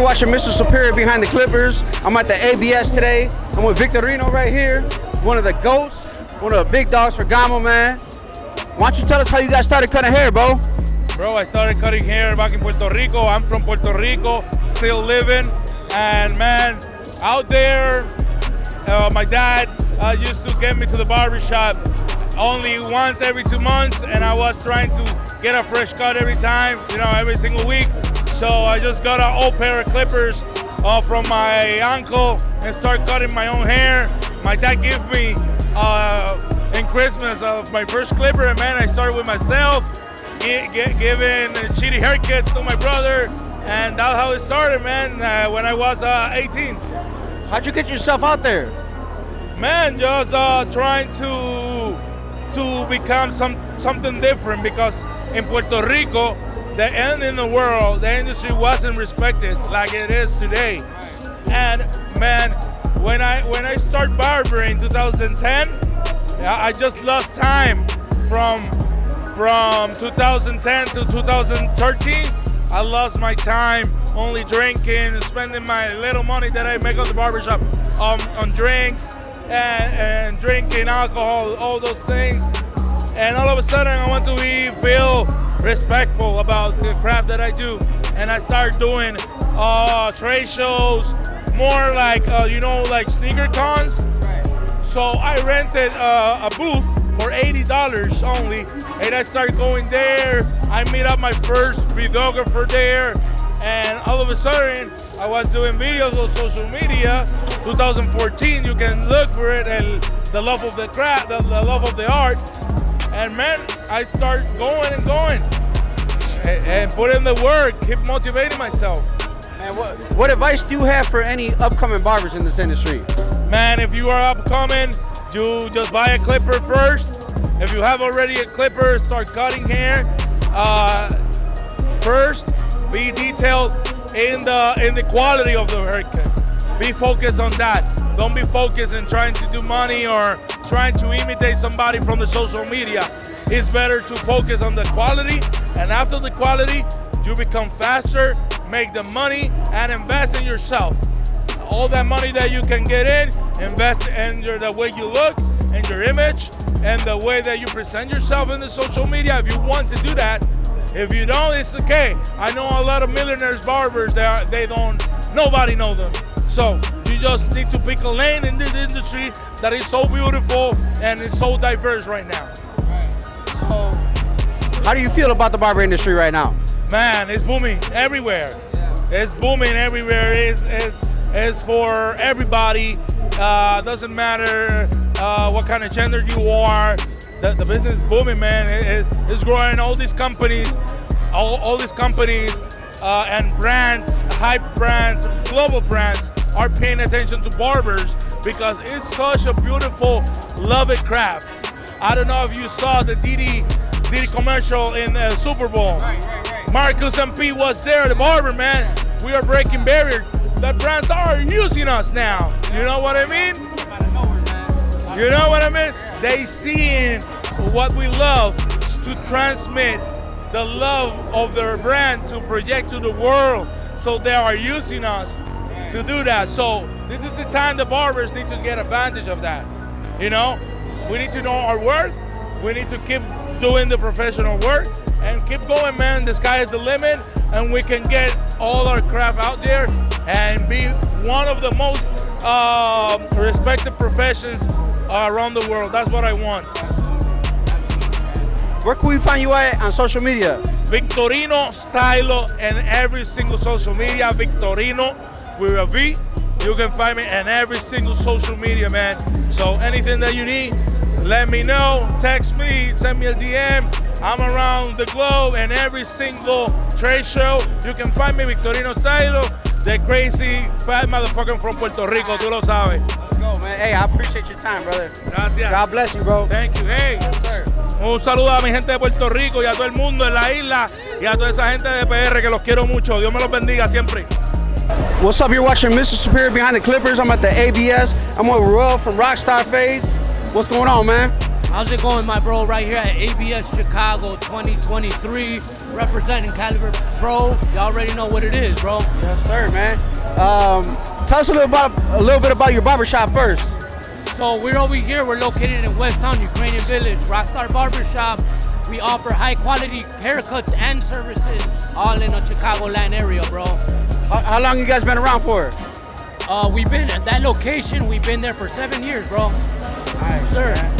you're watching Mr.Superior Behind the Clippers. I'm at the ABS today. I'm with Victorino right here, one of the GOATs, one of the big dogs for Gamo, man. Why don't you tell us how you guys started cutting hair, bro? Bro, I started cutting hair back in Puerto Rico. I'm from Puerto Rico, still living. And man, out there, my dad used to get me to the barbershop only once every 2 months, and I was trying to get a fresh cut every time, every single week. So I just got an old pair of clippers from my uncle and started cutting my own hair. My dad gave me in Christmas of my first clipper, and man, I started with myself, giving shitty haircuts to my brother, and that's how it started, man, when I was 18. How'd you get yourself out there? Man, just trying to become something different, because in Puerto Rico, and in the world, the industry wasn't respected like it is today. And man, when I started barbering in 2010, I just lost time from 2010 to 2013. I lost my time only drinking, spending my little money that I make on the barbershop on drinks and drinking alcohol, all those things. And all of a sudden, I want to feel respectful about the craft that I do. And I started doing trade shows, more like, like sneaker cons. So I rented a booth for $80 only. And I started going there. I meet up my first videographer there. And all of a sudden, I was doing videos on social media. 2014, you can look for it, and the love of the craft, the love of the art. And man, I start going and going and put in the work, keep motivating myself. Man, what advice do you have for any upcoming barbers in this industry? Man, if you are upcoming, you just buy a clipper first. If you have already a clipper, start cutting hair. First, be detailed in the quality of the haircuts. Be focused on that. Don't be focused in trying to do money or trying to imitate somebody from the social media. It's better to focus on the quality, and after the quality, you become faster, make the money, and invest in yourself. All that money that you can get invest in the way you look, and your image, and the way that you present yourself in the social media if you want to do that. If you don't, it's okay. I know a lot of millionaires barbers, nobody knows them. So you just need to pick a lane in this industry that is so beautiful and is so diverse right now. So how do you feel about the barber industry right now? Man, it's booming everywhere. It's booming everywhere. It's for everybody. Doesn't matter what kind of gender you are. The business is booming, man. It's growing. All these companies, all these companies and brands, hype brands, global brands, are paying attention to barbers because it's such a beautiful, loved craft. I don't know if you saw the Diddy commercial in the Super Bowl. Right. Marcus and P was there, the barber, man. We are breaking barriers. The brands are using us now. You know what I mean? You know what I mean? They seeing what we love to transmit the love of their brand to project to the world. So they are using us to do that. So this is the time the barbers need to get advantage of that. We need to know our worth. We need to keep doing the professional work and keep going, man. The sky is the limit, and we can get all our craft out there and be one of the most respected professions around the world. That's what I want. Where can we find you at on social media? Victorino Stylo in every single social media. Victorino with a V. You can find me in every single social media, man. So anything that you need, let me know. Text me, send me a DM. I'm around the globe and every single trade show. You can find me, Victorino Stylo, the crazy fat motherfucker from Puerto Rico. Tú lo sabes. Let's go, man. Hey, I appreciate your time, brother. Gracias. God bless you, bro. Thank you. Hey. Yes, sir. Un saludo a mi gente de Puerto Rico y a todo el mundo en la isla y a toda esa gente de PR que los quiero mucho. Dios me los bendiga siempre. What's up? You're watching Mr.Superior Behind the Clippers. I'm at the ABS. I'm with Royal from Rockstar Phase. What's going on, man? How's it going, my bro? Right here at ABS Chicago 2023, representing Caliber Pro. You already know what it is, bro. Yes, sir, man. Tell us a little bit about your barbershop first. So we're over here. We're located in West Town, Ukrainian Village, Rockstar Barbershop. We offer high quality haircuts and services all in the Chicagoland area, bro. How long you guys been around for? We've been at that location. We've been there for 7 years, bro. Nice, sir. Man.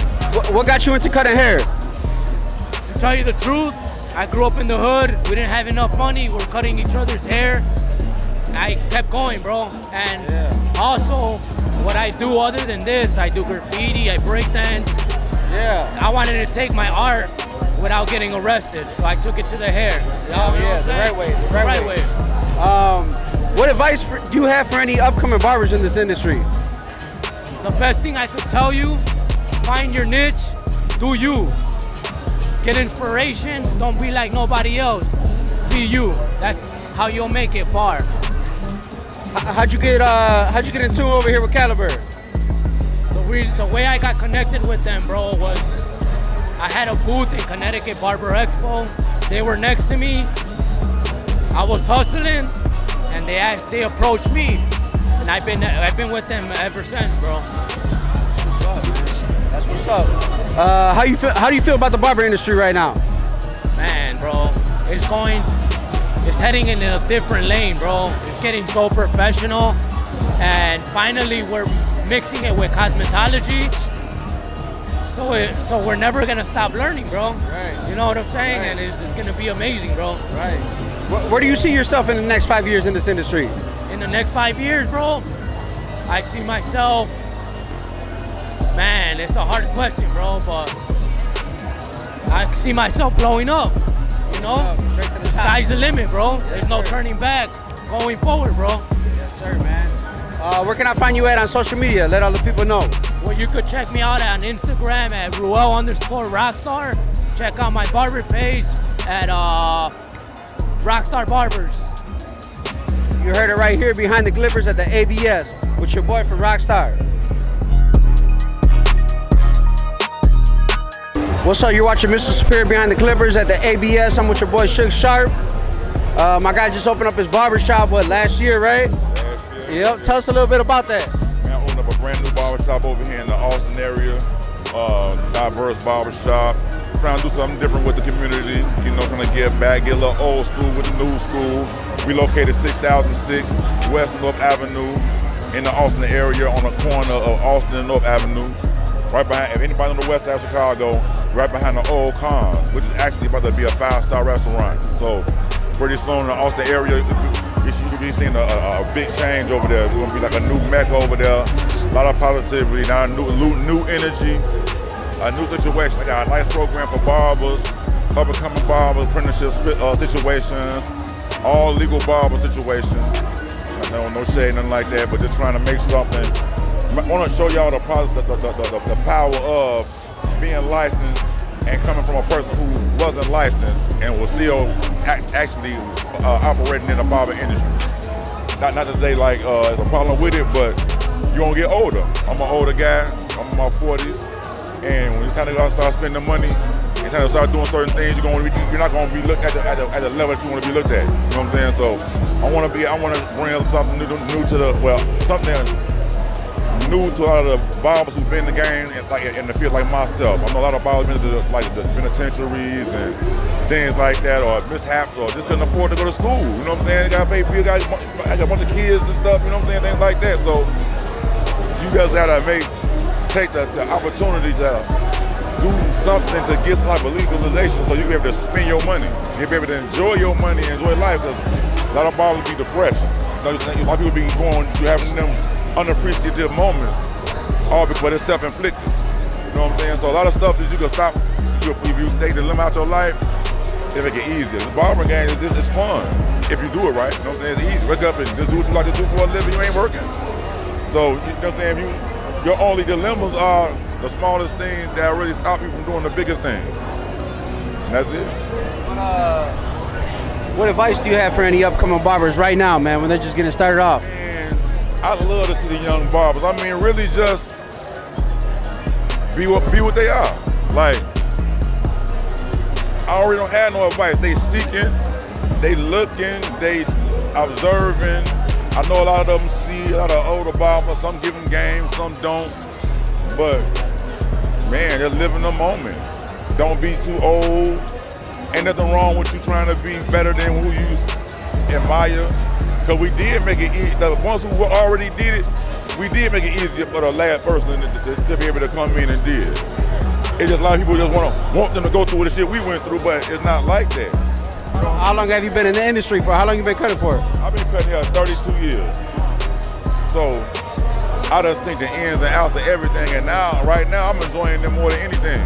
What got you into cutting hair? To tell you the truth, I grew up in the hood. We didn't have enough money. We were cutting each other's hair. I kept going, bro. And also, what I do other than this, I do graffiti, I breakdance. Yeah. I wanted to take my art without getting arrested, so I took it to the hair. The right way. The right way. What advice do you have for any upcoming barbers in this industry? The best thing I could tell you, find your niche, do you. Get inspiration, don't be like nobody else. Be you. That's how you'll make it far. How'd you get into over here with Caliber? The way I got connected with them, bro, was I had a booth in Connecticut Barber Expo. They were next to me. I was hustling, and they approached me, and I've been with them ever since, bro. That's what's up. How do you feel about the barber industry right now? Man, bro, it's heading in a different lane, bro. It's getting so professional, and finally we're mixing it with cosmetology. So we're never gonna stop learning, bro. Right. You know what I'm saying? Right. And it's gonna be amazing, bro. Right. Where do you see yourself in the next 5 years in this industry? In the next 5 years, bro, I see myself. Man, it's a hard question, bro, but I see myself blowing up. You know, Straight to the top. Sky's the limit, bro. Yes, There's no sir. turning back. Going forward, bro. Yes, sir, man. Where can I find you at on social media? Let all the people know. Well, you could check me out on Instagram at Ruel_Rockstar. Check out my barber page at Rockstar Barbers. You heard it right here behind the Clippers at the ABS with your boy from Rockstar. What's up? You're watching Mr.Superior behind the Clippers at the ABS. I'm with your boy Shook Sharp. My guy just opened up his barbershop, last year, right? Last year. Yep. Tell us a little bit about that. Man, I opened up a brand new barbershop over here in the Austin area. Diverse barbershop. Trying to do something different with the community. You know, trying to give back, get a little old school with the new school. We located 6006 West North Avenue in the Austin area on the corner of Austin and North Avenue. Right behind, if anybody on the west side of Chicago, right behind the old Cons, which is actually about to be a 5-star restaurant. So pretty soon in the Austin area, you should be seeing a big change over there. It's gonna be like a new mecca over there. A lot of positivity, now new energy, a new situation. I got a nice program for barbers, up-and-coming barbers, apprenticeship situations, all legal barber situations. No shade, nothing like that, but just trying to make something. I want to show y'all the power of being licensed and coming from a person who wasn't licensed and was still actually operating in the barber industry. Not to say like it's a problem with it, but you're gonna get older. I'm an older guy, I'm in my 40s, and when it's time to start spending money, it's time to start doing certain things, you're not gonna be looked at the level that you want to be looked at. You know what I'm saying? So I want to bring something new to something new to a lot of the barbers who've been in the game and in the field like myself. I know a lot of barbers been to the penitentiaries and things like that, or mishaps, or just couldn't afford to go to school. You know what I'm saying? Got to pay bills, I got a bunch of kids and stuff. You know what I'm saying? Things like that. So you guys gotta take the opportunity to do something to get some type of legalization, so you can be able to spend your money. You'll be able to enjoy your money and enjoy life. Because a lot of barbers be depressed. A lot of people be having them unappreciative moments, all because it's self-inflicted. You know what I'm saying? So a lot of stuff that you can stop if you take the limit out your life, it'll make it easier. The barber game is fun if you do it right. You know what I'm saying? It's easy. Wake up and just do what you like to do for a living. You ain't working. So you know what I'm saying? Your only dilemmas are the smallest things that really stop you from doing the biggest things. And that's it. What advice do you have for any upcoming barbers right now, man, when they're just getting started off? I love to see the young barbers. I mean, really just be what they are. Like, I already don't have no advice. They seeking, they looking, they observing. I know a lot of them see a lot of older bombers. Some give them game, some don't. But man, they're living the moment. Don't be too old. Ain't nothing wrong with you trying to be better than who you admire. Cause we did make it easy. The ones who already did it, we did make it easier for the last person to be able to come in and did it. It's just a lot of people just want them to go through the shit we went through, but it's not like that. How long have you been in the industry for? How long you been cutting for? I've been cutting here 32 years. So I just think the ins and outs of everything, and right now, I'm enjoying them more than anything.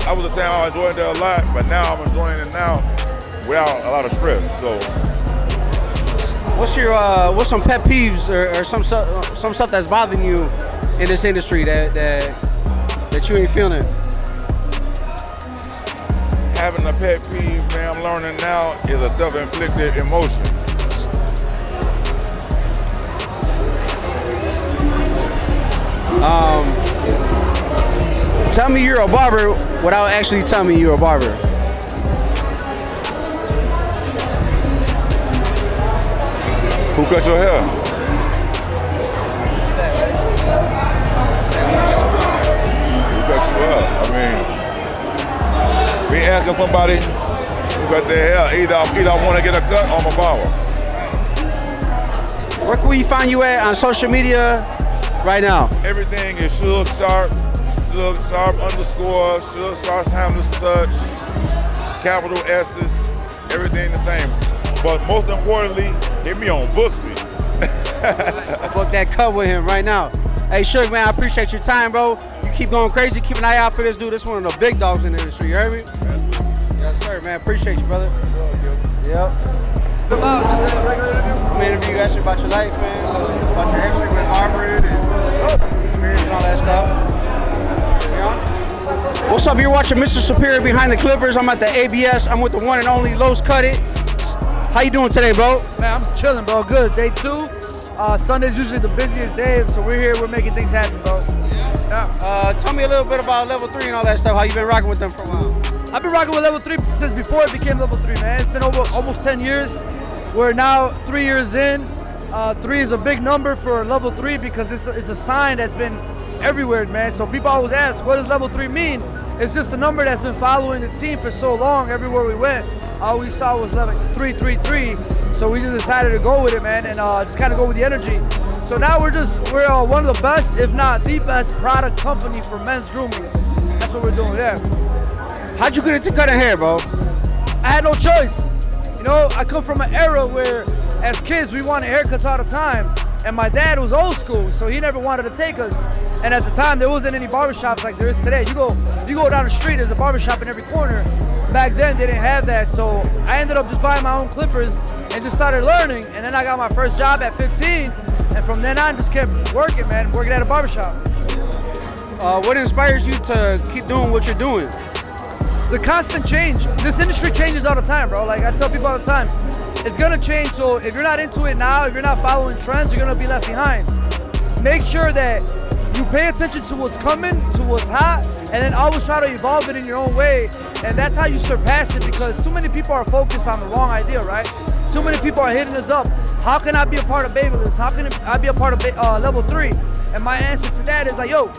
I was a time I enjoyed that a lot, but now I'm enjoying it now without a lot of stress. So, what's some pet peeves or some stuff that's bothering you in this industry that you ain't feeling? Having a pet peeve, man, I'm learning now, is a self-inflicted emotion. Tell me you're a barber without actually telling me you're a barber. Who cut your hair? Who cut you up? I mean, be asking somebody who cut their hair, either I want to get a cut or I'm a barber. Where can we find you at on social media right now? Everything is Suge Sharp underscore, Suge Sharp handles such, capital S's, everything the same. But most importantly, hit me on Booksy. Book that cut with him right now. Hey, Suge, man, I appreciate your time, bro. You keep going crazy. Keep an eye out for this dude. This one of the big dogs in the industry. You heard me? Yes, sir, man. Appreciate you, brother. Yep. Just a regular interview? I'm gonna interview you actually about your life, man. About your history with barbering and experience and all that stuff. Yeah. What's up? You're watching Mr. Superior Behind the Clippers. I'm at the ABS. I'm with the one and only Los Cut It. How you doing today, bro? Man, I'm chilling, bro. Good. Day 2. Sunday's usually the busiest day, so we're here. We're making things happen, bro. Yeah. Tell me a little bit about Level 3 and all that stuff. How you been rocking with them for a while? I've been rocking with Level 3 since before it became Level 3, man. It's been over almost 10 years. We're now 3 years in. 3 is a big number for Level 3 because it's a sign that's been everywhere, man. So people always ask, what does Level 3 mean? It's just a number that's been following the team for so long. Everywhere we went, all we saw was Level 333. So we just decided to go with it, man, and just kind of go with the energy. So now we're one of the best, if not the best, product company for men's grooming. That's what we're doing there. How'd you get into cutting hair, bro? I had no choice. You know, I come from an era where, as kids, we wanted haircuts all the time. And my dad was old school, so he never wanted to take us. And at the time, there wasn't any barbershops like there is today. You go down the street, there's a barbershop in every corner. Back then, they didn't have that, so I ended up just buying my own clippers and just started learning. And then I got my first job at 15, and from then on, just kept working, man, working at a barbershop. What inspires you to keep doing what you're doing? The constant change. This industry changes all the time, bro. Like I tell people all the time, it's gonna change. So if you're not into it now, if you're not following trends, you're gonna be left behind. Make sure that you pay attention to what's coming, to what's hot, and then always try to evolve it in your own way. And that's how you surpass it, because too many people are focused on the wrong idea, right? Too many people are hitting us up. How can I be a part of Babyliss? How can I be a part of Level 3? And my answer to that is like, yo,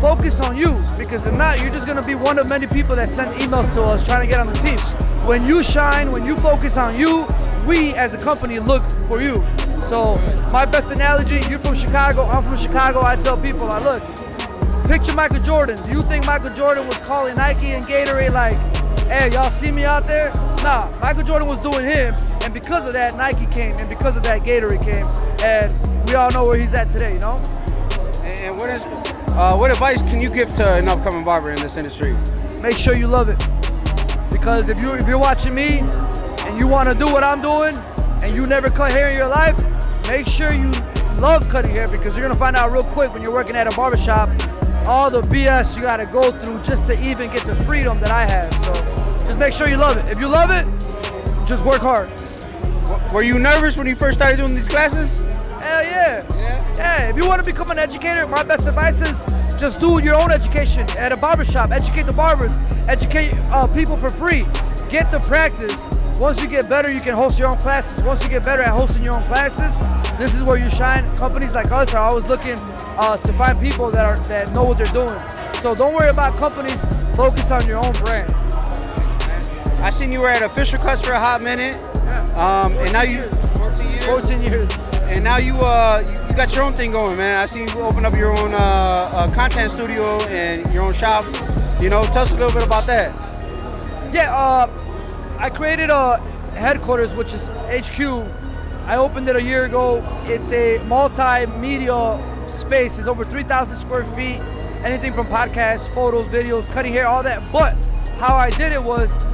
focus on you, because if not, you're just gonna be one of many people that send emails to us trying to get on the team. When you shine, when you focus on you, we as a company look for you. So my best analogy, you're from Chicago, I'm from Chicago, I tell people, I look, picture Michael Jordan. Do you think Michael Jordan was calling Nike and Gatorade like, hey, y'all see me out there? Nah, Michael Jordan was doing him, and because of that, Nike came, and because of that, Gatorade came, and we all know where he's at today, you know? And what advice can you give to an upcoming barber in this industry? Make sure you love it. Because if you're watching me and you want to do what I'm doing and you never cut hair in your life, make sure you love cutting hair, because you're going to find out real quick when you're working at a barbershop all the BS you got to go through just to even get the freedom that I have. So just make sure you love it. If you love it, just work hard. Were you nervous when you first started doing these classes? Hell yeah. Yeah, if you want to become an educator, my best advice is Just do your own education at a barbershop. Educate the barbers. Educate people for free. Get the practice. Once you get better, you can host your own classes. Once you get better at hosting your own classes, this is where you shine. Companies like us are always looking to find people that know what they're doing. So don't worry about companies. Focus on your own brand. I seen you were at Official Cuts for a hot minute. And now you 14 years. And now you got your own thing going, man. I seen you open up your own content studio and your own shop. You know, tell us a little bit about that. Yeah, I created a headquarters, which is HQ. I opened it a year ago. It's a multimedia space. It's over 3,000 square feet. Anything from podcasts, photos, videos, cutting hair, all that. But how I did it was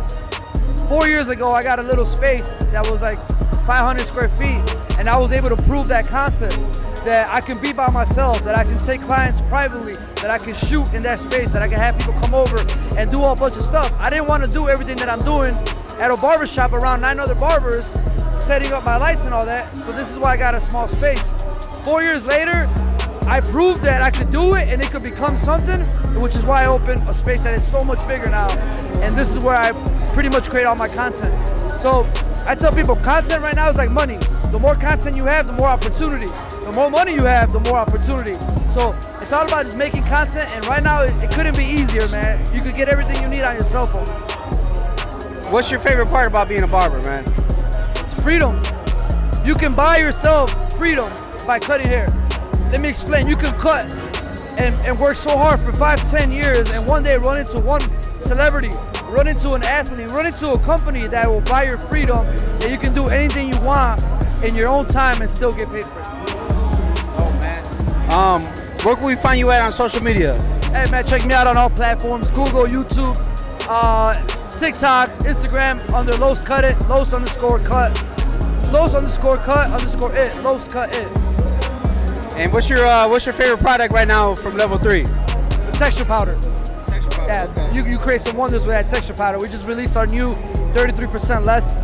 4 years ago, I got a little space that was like 500 square feet. And I was able to prove that concept, that I can be by myself, that I can take clients privately, that I can shoot in that space, that I can have people come over and do a bunch of stuff. I didn't want to do everything that I'm doing at a barbershop around 9 other barbers, setting up my lights and all that. So this is why I got a small space. 4 years later, I proved that I could do it and it could become something, which is why I opened a space that is so much bigger now. And this is where I pretty much create all my content. So I tell people, content right now is like money. The more content you have, the more opportunity. The more money you have, the more opportunity. So it's all about just making content, and right now it couldn't be easier, man. You could get everything you need on your cell phone. What's your favorite part about being a barber, man? It's freedom. You can buy yourself freedom by cutting hair. Let me explain. You can cut and work so hard for 5-10 years and one day run into one celebrity, run into an athlete, run into a company that will buy your freedom, and you can do anything you want in your own time and still get paid for it. Oh, man. Where can we find you at on social media? Hey, man, check me out on all platforms. Google, YouTube, TikTok, Instagram, under Los Cut It, Los_cut. Los_cut_it, Los Cut It. And what's your favorite product right now from Level 3? The texture powder. Texture powder. Yeah, okay. you create some wonders with that texture powder. We just released our new 33% less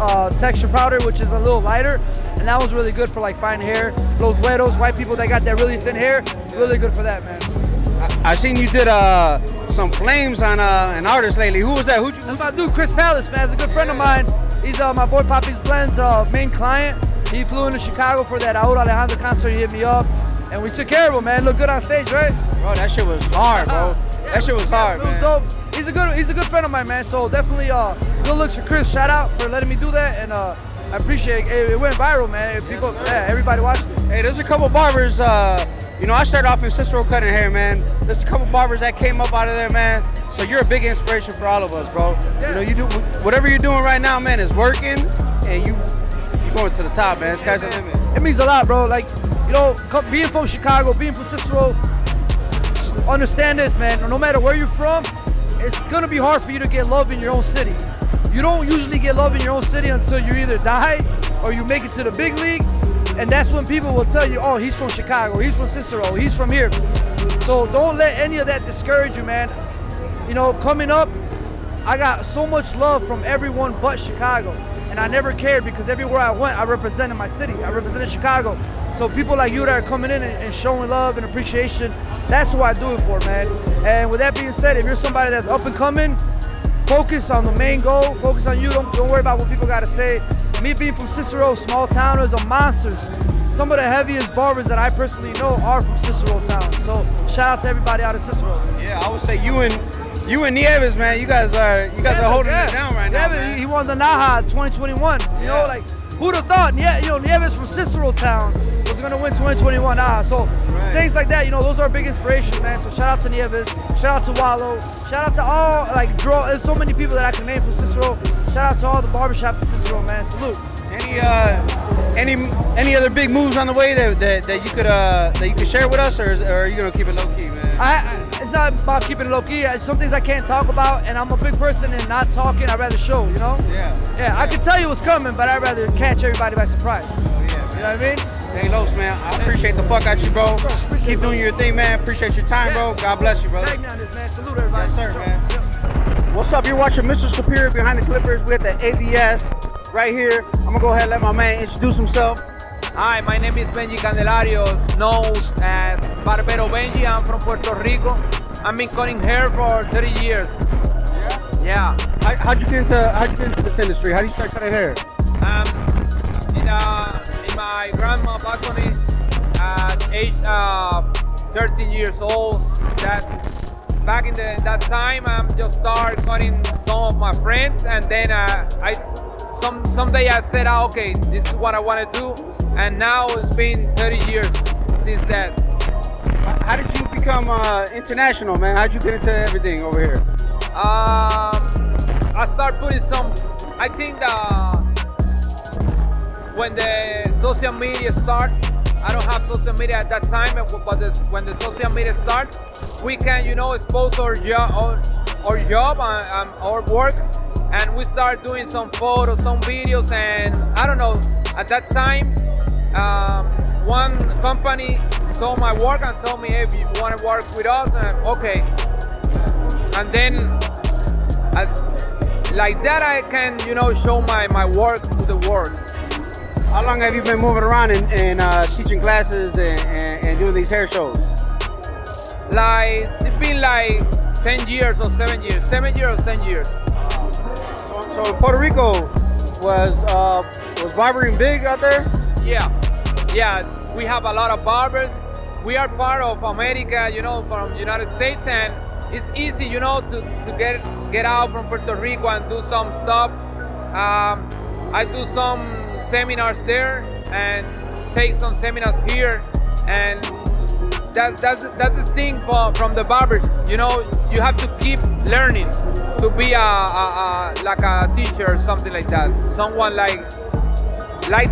texture powder, which is a little lighter, and that was really good for like fine hair. Los güeros, white people that got that really thin hair, really good for that, man. I seen you did some flames on an artist lately. Who was that? That's my dude, Chris Palace, man. He's a good friend of mine. He's my boy Poppy's Blend's main client. He flew into Chicago for that Raul Alejandro concert. He hit me up, and we took care of him, man. Looked good on stage, right? Bro, that shit was hard, bro. Yeah, that shit was hard, man. It was dope. He's a good friend of mine, man. So definitely good looks for Chris. Shout out for letting me do that, and I appreciate it. It went viral, man. People, everybody watched it. Hey, there's a couple barbers. You know, I started off in Cicero cutting hair, man. There's a couple barbers that came up out of there, man. So you're a big inspiration for all of us, bro. Yeah. You know, you do whatever you're doing right now, man, is working, and you're going to the top, man. Sky's the limit. It means a lot, bro. Like, you know, being from Chicago, being from Cicero, understand this, man. No matter where you're from, it's gonna be hard for you to get love in your own city. You don't usually get love in your own city until you either die or you make it to the big league, and that's when people will tell you, oh, he's from Chicago, he's from Cicero, he's from here. So don't let any of that discourage you, man. You know, coming up, I got so much love from everyone but Chicago, and I never cared because everywhere I went, I represented my city. I represented Chicago. So people like you that are coming in and showing love and appreciation, that's who I do it for, man. And with that being said, if you're somebody that's up and coming, focus on the main goal, focus on you, don't worry about what people gotta say. Me being from Cicero, small towners are monsters. Some of the heaviest barbers that I personally know are from Cicero town. So shout out to everybody out in Cicero. Yeah, I would say you and Nieves, man, you guys are holding it down right now, man. He won the Naha 2021. You know, like, who'd have thought? Yeah, you know, Nieves from Cicero town was gonna win 2021 Naha. So things like that, you know, those are big inspirations, man. So shout out to Nieves, shout out to Wallow, shout out to all, like, there's so many people that I can name from Cicero. Shout out to all the barbershops in Cicero, man. Salute. Any other big moves on the way that you could share with us, or are you gonna keep it low key, man? It's not about keeping it low key. Some things I can't talk about, and I'm a big person in not talking. I'd rather show, you know? Yeah. I can tell you what's coming, but I'd rather catch everybody by surprise. Oh, yeah, man. You know what I mean? Hey, Los, man, I appreciate the fuck out you, bro. Keep doing your thing, man. Appreciate your time, bro. God bless you, brother. Tag me on this, man. Salute everybody. Yes, sir, man. What's up? You're watching Mr. Superior Behind the Clippers. We're at the ABS right here. I'm gonna go ahead and let my man introduce himself. Hi, my name is Benji Candelario, known as Barbero Benji. I'm from Puerto Rico. I've been cutting hair for 30 years. Yeah. How'd you get into this industry? How do you start cutting hair? In my grandma balcony at age 13 years old. That back in that time, I just started cutting some of my friends, and then someday I said, okay, this is what I want to do, and now it's been 30 years since that. How did you become international, man? How'd you get into everything over here? I start putting some. I think when the social media starts, I don't have social media at that time, but when the social media starts, we can, expose our job and our work, and we start doing some photos, some videos, and I don't know. At that time, one company saw my work and told me, hey, if you want to work with us, okay. And then, like that, I can, show my work to the world. How long have you been moving around and teaching classes and doing these hair shows? Like, it's been like 10 years or 7 years. 7 years or 10 years. So Puerto Rico was barbering big out there? Yeah. We have a lot of barbers. We are part of America, from United States, and it's easy, to get out from Puerto Rico and do some stuff. I do some seminars there and take some seminars here, and that's the thing from the barbers. You have to keep learning to be like a teacher or something like that. Someone like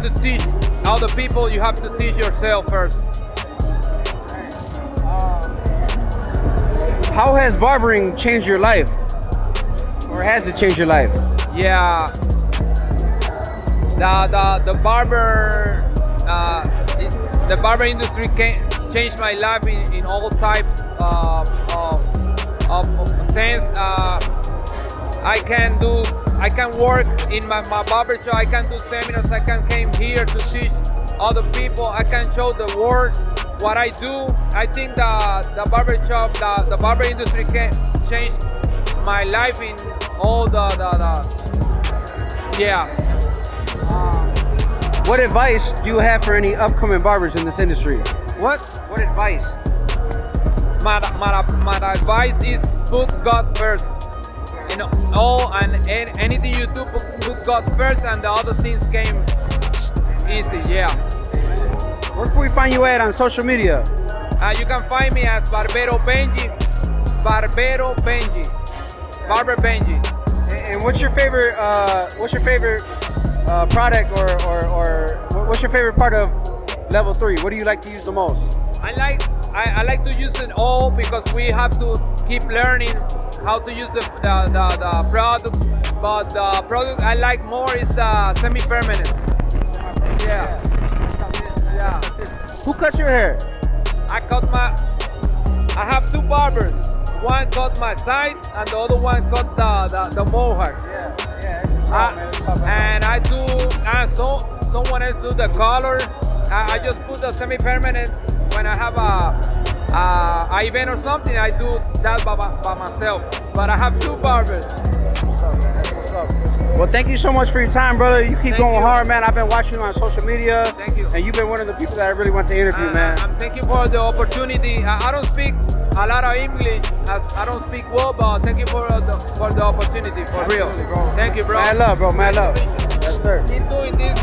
to teach other people. You have to teach yourself first. How has barbering changed your life, or has it changed your life? Yeah. The barber industry changed my life in all types of sense. I can work in my barber shop. I can do seminars. I can came here to teach other people. I can show the world what I do. I think the barber shop, the barber industry can change my life in all yeah. What advice do you have for any upcoming barbers in this industry? What advice? My advice is put God first. Anything you do, put God first, and the other things came easy. Yeah. Where can we find you at on social media? You can find me as Barbero Benji. Barber Benji. And what's your favorite? Product or what's your favorite part of level 3? What do you like to use the most? I like to use it all because we have to keep learning how to use the product. But the product I like more is semi-permanent. Yeah. Who cuts your hair? I have two barbers. One cut my sides and the other one cut the mohawk. And I do, someone else do the color. I just put the semi-permanent when I have a event or something. I do that by myself. But I have two barbers. What's up? Well, thank you so much for your time, brother. You keep going hard, man. I've been watching you on social media. Thank you. And you've been one of the people that I really want to interview, man. Thank you for the opportunity. I don't speak a lot of English, as I don't speak well, but thank you for the opportunity, for real. Bro. Thank you, bro. Mad love, bro. Mad love. Yes, sir. Keep doing this.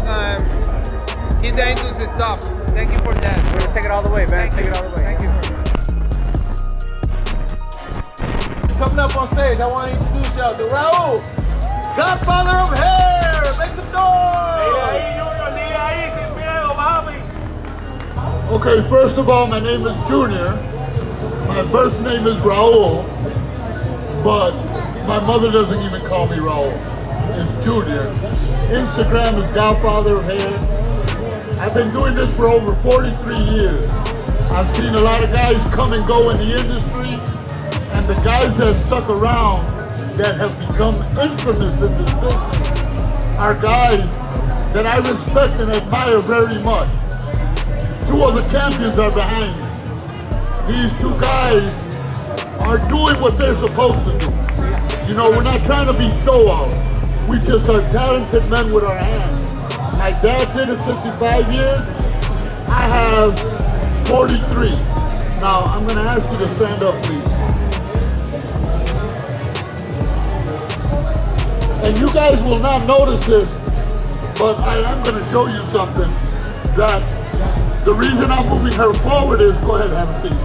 Keep the industry stuff. Thank you for that. We're gonna take it all the way, man. Take it all the way. Thank you. Coming up on stage, I want to introduce y'all to Raul, Godfather of Hair. Make some noise. Okay, first of all, my name is Junior. My first name is Raul, but my mother doesn't even call me Raul. It's Junior. Instagram is Godfather of Hair. I've been doing this for over 43 years. I've seen a lot of guys come and go in the industry, and the guys that stuck around that have become infamous in this business are guys that I respect and admire very much. two of the champions are behind me. These two guys are doing what they're supposed to do. You know, we're not trying to be show-offs. We just are talented men with our hands. My dad did it 55 years. I have 43. Now, I'm gonna ask you to stand up, please. And you guys will not notice this, but I am gonna show you something that the reason I'm moving her forward is, go ahead, have a seat.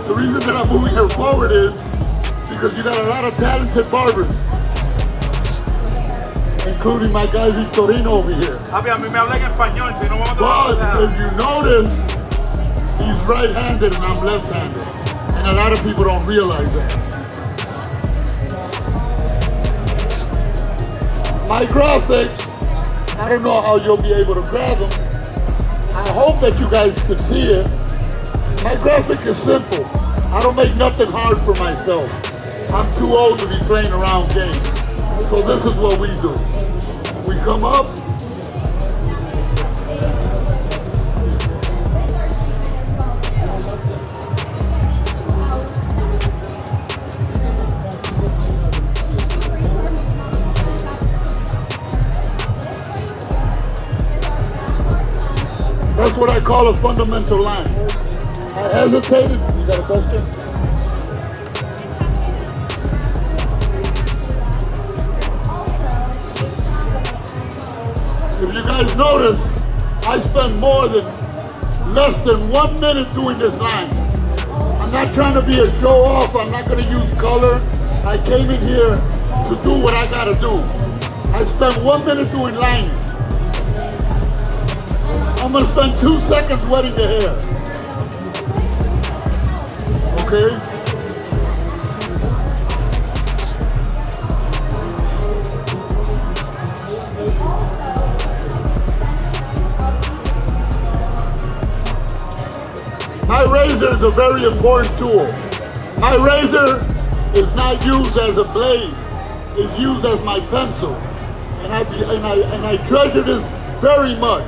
The reason that I'm moving her forward is because you got a lot of talented barbers, including my guy Victorino over here. Papi, a mí me habla en español, si no vamos a But trabajar. if you notice, he's right-handed and I'm left-handed. And a lot of people don't realize that. My graphics, I don't know how you'll be able to grab them. I hope that you guys can see it. My graphic is simple. I don't make nothing hard for myself. I'm too old to be playing around games. So this is what we do. We come up. That's what I call a fundamental line. I hesitated. You got a question? If you guys notice, I spend less than 1 minute doing this line. I'm not trying to be a show off. I'm not going to use color. I came in here to do what I got to do. I spent 1 minute doing lines. I'm gonna spend 2 seconds wetting the hair. Okay? My razor is a very important tool. My razor is not used as a blade. It's used as my pencil. And I treasure this very much.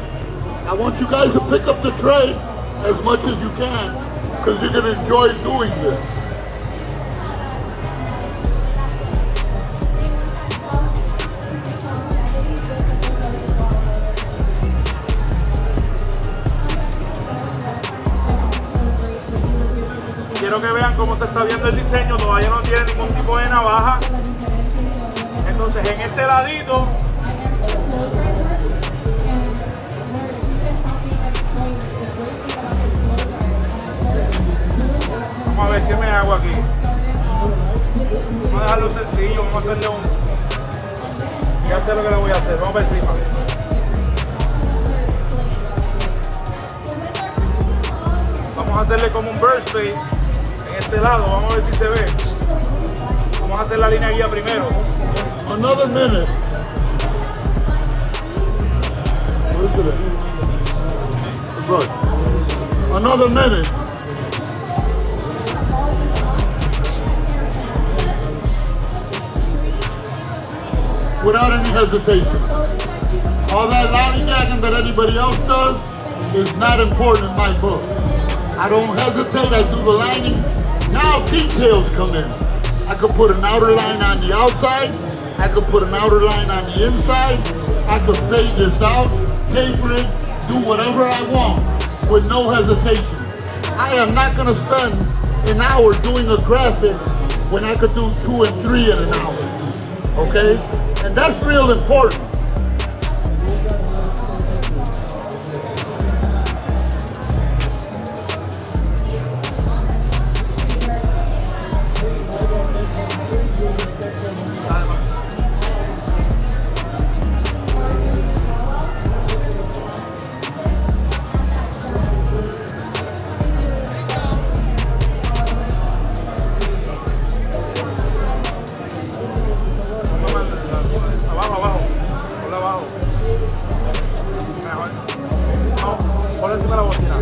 I want you guys to pick up the tray as much as you can because you're going to enjoy doing this. Quiero que vean cómo se está viendo el diseño, todavía no tiene ningún tipo de navaja. Entonces en este ladito vamos a ver qué me hago aquí. Vamos a dejarlo sencillo, vamos a hacerle un... Ya sé lo que le voy a hacer, vamos a ver encima. Vamos a hacerle como un burst fade en este lado, vamos a ver si se ve. Vamos a hacer la línea guía primero. Another minute. Listen it. Look. Another minute. Without any hesitation. All that lollygagging that anybody else does is not important in my book. I don't hesitate, I do the lining. Now details come in. I could put an outer line on the outside, I could put an outer line on the inside, I could fade this out, taper it, do whatever I want with no hesitation. I am not gonna spend an hour doing a graphic when I could do 2 and 3 in an hour, okay? And that's real important. Por encima de la bocina.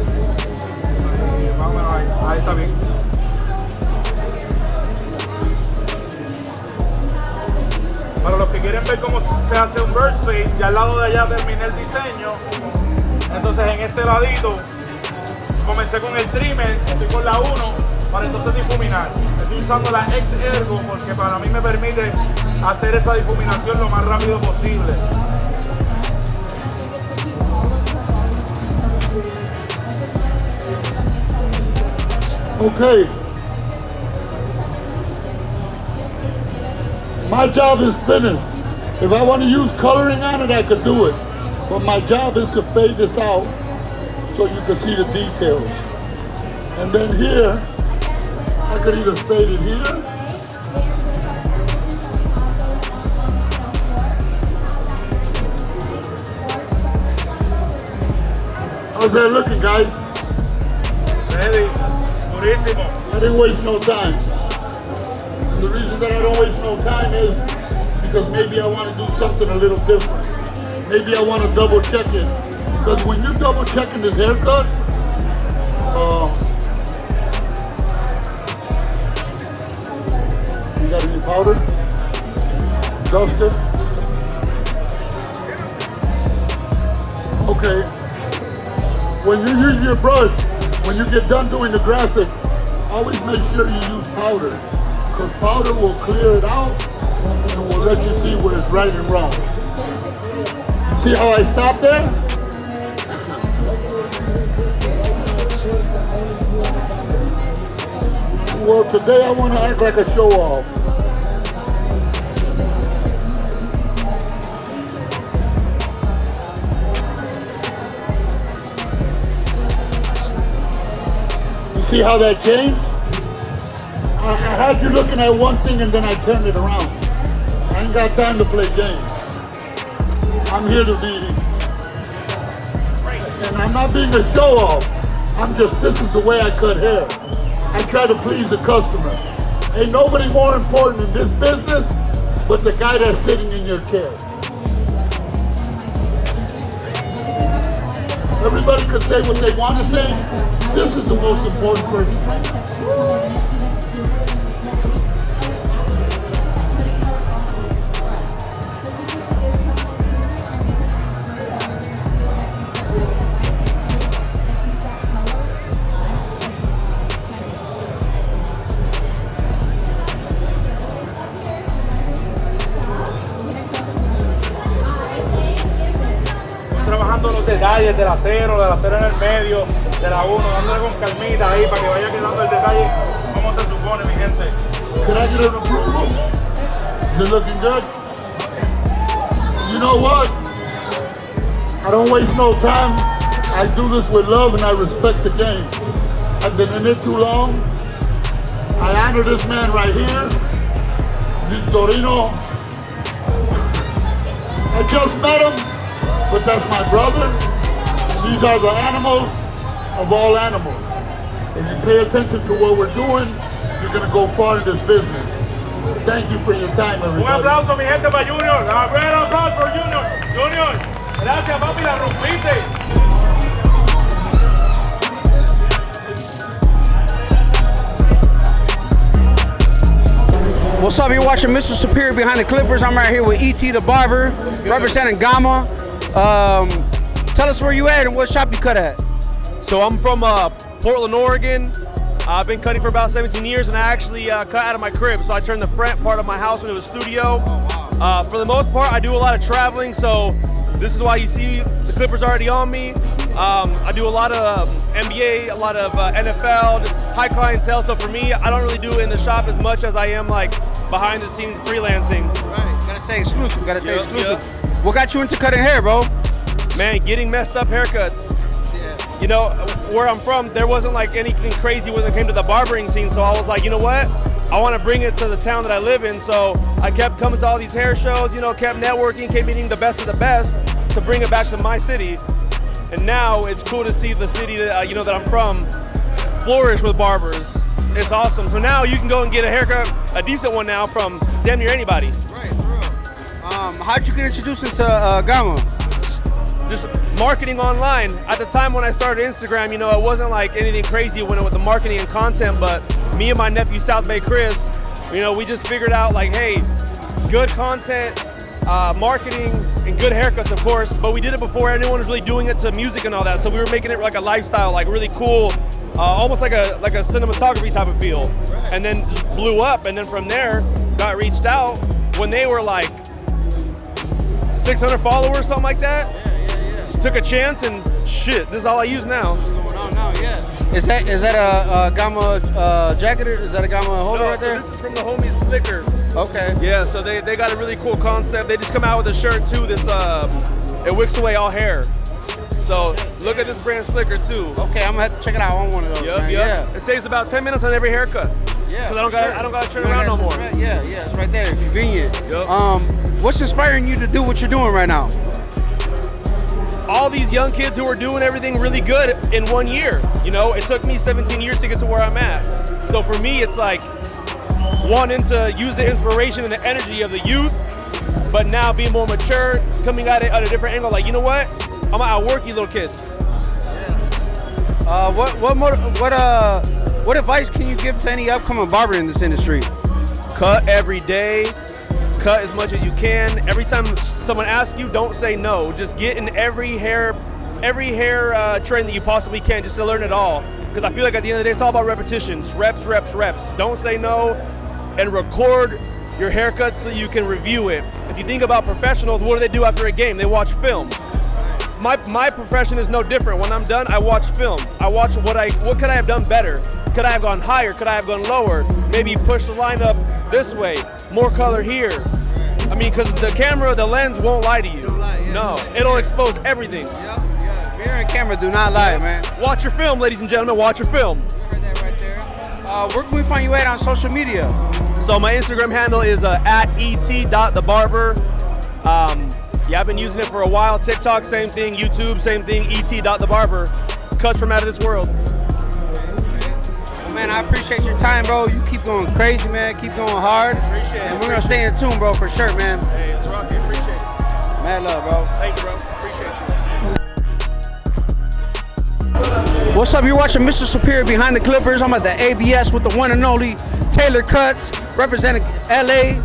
Más o menos ahí. Ahí está bien. Para los que quieren ver cómo se hace un burst fade, ya al lado de allá terminé el diseño. Entonces en este ladito comencé con el trimmer, estoy con la 1 para entonces difuminar. Estoy usando la X Ergo porque para mí me permite hacer esa difuminación lo más rápido posible. Okay. My job is finished. If I want to use coloring on it, I could do it. But my job is to fade this out so you can see the details. And then here, I could either fade it here. How's that looking, guys? Ready. Durísimo. I didn't waste no time. And the reason that I don't waste no time is because maybe I want to do something a little different. Maybe I want to double check it. Because when you're double checking this haircut, you got any powder? Duster? Okay. When you use your brush, when you get done doing the graphic, always make sure you use powder. Because powder will clear it out and will let you see where it's right and wrong. See how I stopped there? Well, today I want to act like a show-off. You see how that changed? I had you looking at one thing and then I turned it around. I ain't got time to play games. I'm here to be, and I'm not being a show-off. This is the way I cut hair. I try to please the customer. Ain't nobody more important in this business but the guy that's sitting in your chair. Everybody can say what they want to say. This is the most important person. Trabajando los detalles del acero en el medio, de la 1, dándole con calmita ahí para que vaya quedando el detalle como se supone, mi gente. Can I get an approval? Is it looking good? You know what? I don't waste no time. I do this with love and I respect the game. I've been in it too long. I honor this man right here, Victorino. I just met him, but that's my brother. These are the animals of all animals. If you pay attention to what we're doing, you're going to go far in this business. Thank you for your time, everybody. Un aplauso, mi gente, para Junior. A great applause for Junior. Junior, gracias, papi, la rompiste. What's up? You're watching Mr. Superior Behind the Clippers. I'm right here with E.T. the Barber, representing Gama. Tell us where you at and what shop you cut at. So I'm from Portland, Oregon. I've been cutting for about 17 years, and I actually cut out of my crib. So I turned the front part of my house into a studio. For the most part, I do a lot of traveling, so this is why you see the Clippers already on me. I do a lot of NBA, a lot of NFL, just high clientele. So for me, I don't really do it in the shop as much as I am like behind the scenes freelancing. Right, gotta stay exclusive. Gotta stay Yep, exclusive. yep. What got you into cutting hair, bro? Man, getting messed up haircuts. Yeah. You know, where I'm from, there wasn't like anything crazy when it came to the barbering scene. So I was like, you know what? I want to bring it to the town that I live in. So I kept coming to all these hair shows, you know, kept networking, kept meeting the best of the best to bring it back to my city. And now it's cool to see the city that, you know, that I'm from flourish with barbers. It's awesome. So now you can go and get a haircut, a decent one now, from damn near anybody. Right, for real. How'd you get introduced into Gama? Just marketing online. At the time when I started Instagram, you know, it wasn't like anything crazy when it was the marketing and content, but me and my nephew South Bay Chris, you know, we just figured out like, hey, good content, marketing, and good haircuts, of course, but we did it before anyone was really doing it to music and all that, so we were making it like a lifestyle, like really cool, almost like a cinematography type of feel, and then just blew up. And then from there, got reached out when they were like 600 followers, something like that. Just took a chance and shit. This is all I use now. What's going on now? Yeah. Is that a Gamma jacket? Is that a Gamma holder right there? So this is from the homies Slicker. Okay. Yeah, so they got a really cool concept. They just come out with a shirt too that's it wicks away all hair. So look at this brand Slicker too. Okay, I'm gonna have to check it out on one of those. Man. Yeah. It saves about 10 minutes on every haircut. Yeah. Because I don't gotta turn around no more. Yeah, it's right there. Convenient. Yep. What's inspiring you to do what you're doing right now? All these young kids who are doing everything really good in 1 year. You know, it took me 17 years to get to where I'm at. So for me, it's like wanting to use the inspiration and the energy of the youth, but now being more mature, coming at it at a different angle. Like, you know what? I'm gonna outwork you little kids. What advice can you give to any upcoming barber in this industry? Cut every day. Cut as much as you can. Every time someone asks you, don't say no. Just get in every hair trend that you possibly can, just to learn it all. Because I feel like at the end of the day, it's all about repetitions. Reps. Don't say no, and record your haircuts so you can review it. If you think about professionals, what do they do after a game? They watch film. My profession is no different. When I'm done, I watch film. I watch what could I have done better? Could I have gone higher? Could I have gone lower? Maybe push the line up this way, more color here. I mean, because the camera, the lens won't lie to you. No, it'll expose everything. Yeah. Mirror and camera do not lie, man. Watch your film, ladies and gentlemen, watch your film. Heard that right there. Where can we find you at on social media? So my Instagram handle is at et.thebarber. I've been using it for a while. TikTok, same thing. YouTube, same thing. et.thebarber. Cuts from out of this world. Man, I appreciate your time, bro. You keep going crazy, man. Keep going hard. Appreciate it. And we're going to stay in tune, bro, for sure, man. Hey, it's Rocky. Appreciate it. Mad love, bro. Thank you, bro. Appreciate you. What's up? You're watching Mr. Superior Behind the Clippers. I'm at the ABS with the one and only Taylor Cuts, representing LA,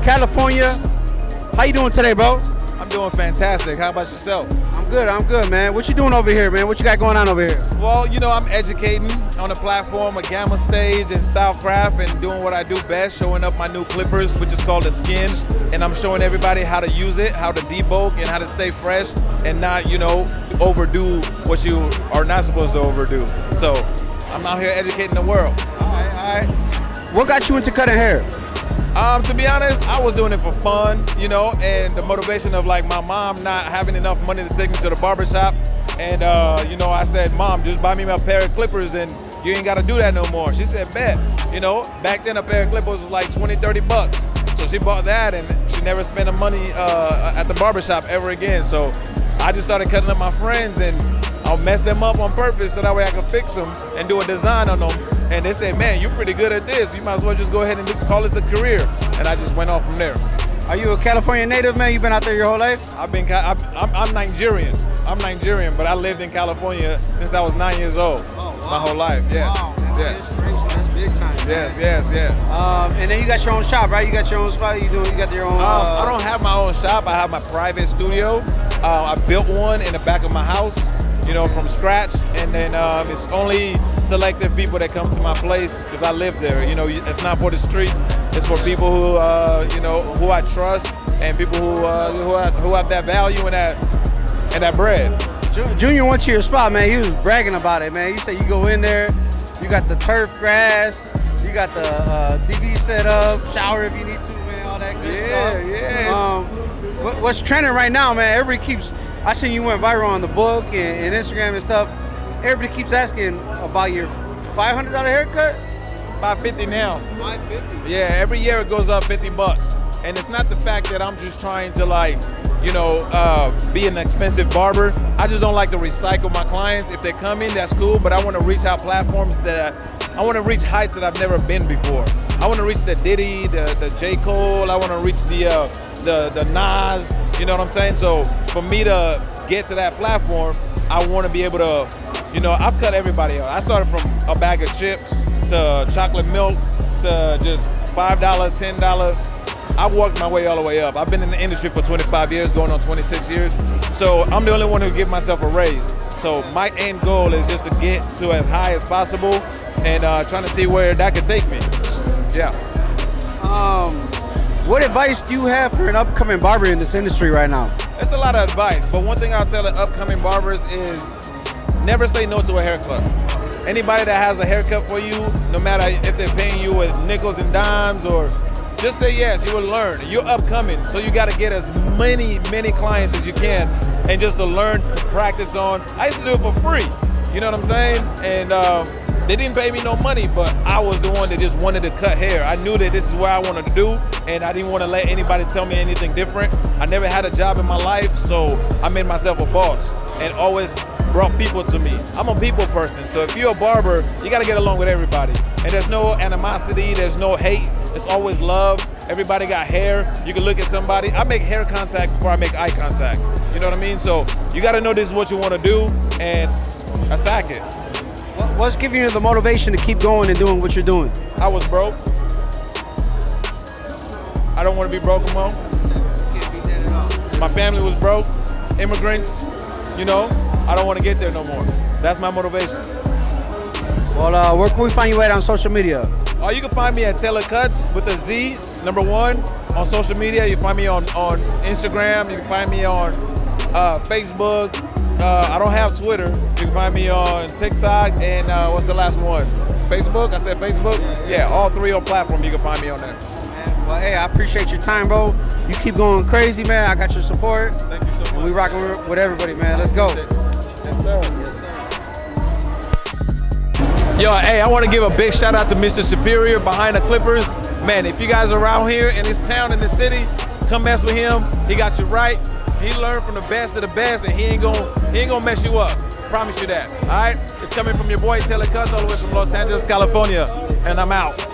California. How you doing today, bro? I'm doing fantastic. How about yourself? I'm good, man. What you doing over here, man? What you got going on over here? Well, you know, I'm educating on the platform of Gamma Stage and Stylecraft and doing what I do best, showing up my new clippers, which is called the Skin. And I'm showing everybody how to use it, how to debulk, and how to stay fresh and not, you know, overdo what you are not supposed to overdo. So I'm out here educating the world. All right. What got you into cutting hair? To be honest, I was doing it for fun, you know, and the motivation of like my mom not having enough money to take me to the barbershop. And, you know, I said, Mom, just buy me a pair of clippers and you ain't got to do that no more. She said, bet. You know, back then a pair of clippers was like 20, 30 bucks. So she bought that and she never spent the money at the barbershop ever again. So I just started cutting up my friends and I'll mess them up on purpose so that way I can fix them and do a design on them. And they say, man, you're pretty good at this. You might as well just go ahead and call this a career. And I just went off from there. Are you a California native, man? You been out there your whole life? I'm Nigerian. I'm Nigerian, but I lived in California since I was 9 years old. Oh, wow. My whole life, yes. Wow, yes. That's big time. Yes, man. yes. And then you got your own shop, right? You got your own spot. You got your own. I don't have my own shop. I have my private studio. I built one in the back of my house, you know, from scratch. And then it's only selective people that come to my place because I live there. You know, it's not for the streets. It's for people who, you know, who I trust and people who have that value and that bread. Junior went to your spot, man. He was bragging about it, man. He said you go in there, you got the turf grass, you got the TV set up, shower if you need to, man, all that good stuff. Yeah. What's trending right now, man? I seen you went viral on the book and Instagram and stuff. Everybody keeps asking about your $500 haircut. $550 now. $550. Yeah, every year it goes up 50 bucks. And it's not the fact that I'm just trying to like, you know, be an expensive barber. I just don't like to recycle my clients. If they come in, that's cool, but I want to reach out platforms that I want to reach heights that I've never been before. I want to reach the Diddy, the J. Cole. I want to reach the Nas. You know what I'm saying? So for me to get to that platform, I want to be able to, you know, I've cut everybody out. I started from a bag of chips to chocolate milk to just $5, $10. I've worked my way all the way up. I've been in the industry for 25 years, going on 26 years. So I'm the only one who give myself a raise. So my end goal is just to get to as high as possible and trying to see where that could take me. Yeah. What advice do you have for an upcoming barber in this industry right now? It's a lot of advice, but one thing I'll tell the upcoming barbers is never say no to a haircut. Anybody that has a haircut for you, no matter if they're paying you with nickels and dimes or just say yes, you will learn. You're upcoming, so you got to get as many clients as you can and just to learn to practice on. I used to do it for free, you know what I'm saying? And they didn't pay me no money, but I was the one that just wanted to cut hair. I knew that this is what I wanted to do, and I didn't want to let anybody tell me anything different. I never had a job in my life, so I made myself a boss and always brought people to me. I'm a people person, so if you're a barber, you gotta get along with everybody. And there's no animosity, there's no hate, it's always love. Everybody got hair, you can look at somebody. I make hair contact before I make eye contact. You know what I mean? So you gotta know this is what you wanna do and attack it. What's giving you the motivation to keep going and doing what you're doing? I was broke. I don't wanna be broke no more. My family was broke, immigrants, you know? I don't want to get there no more. That's my motivation. Well, where can we find you at on social media? You can find me at Taylor Cuts with a Z, #1 on social media. You can find me on Instagram. You can find me on Facebook. I don't have Twitter. You can find me on TikTok and what's the last one? Facebook? I said Facebook? Yeah, all 3 on platform. You can find me on there. Well, hey, I appreciate your time, bro. You keep going crazy, man. I got your support. Thank you so much. And we rocking with everybody, man. Let's go. Yes, sir. Yes, sir. Yo, hey, I want to give a big shout out to Mr.Superior behind the Clippers. Man, if you guys are around here in this town, in this city, come mess with him. He got you right. He learned from the best of the best, and he ain't gonna mess you up. Promise you that. All right? It's coming from your boy Taylor Cuts all the way from Los Angeles, California, and I'm out.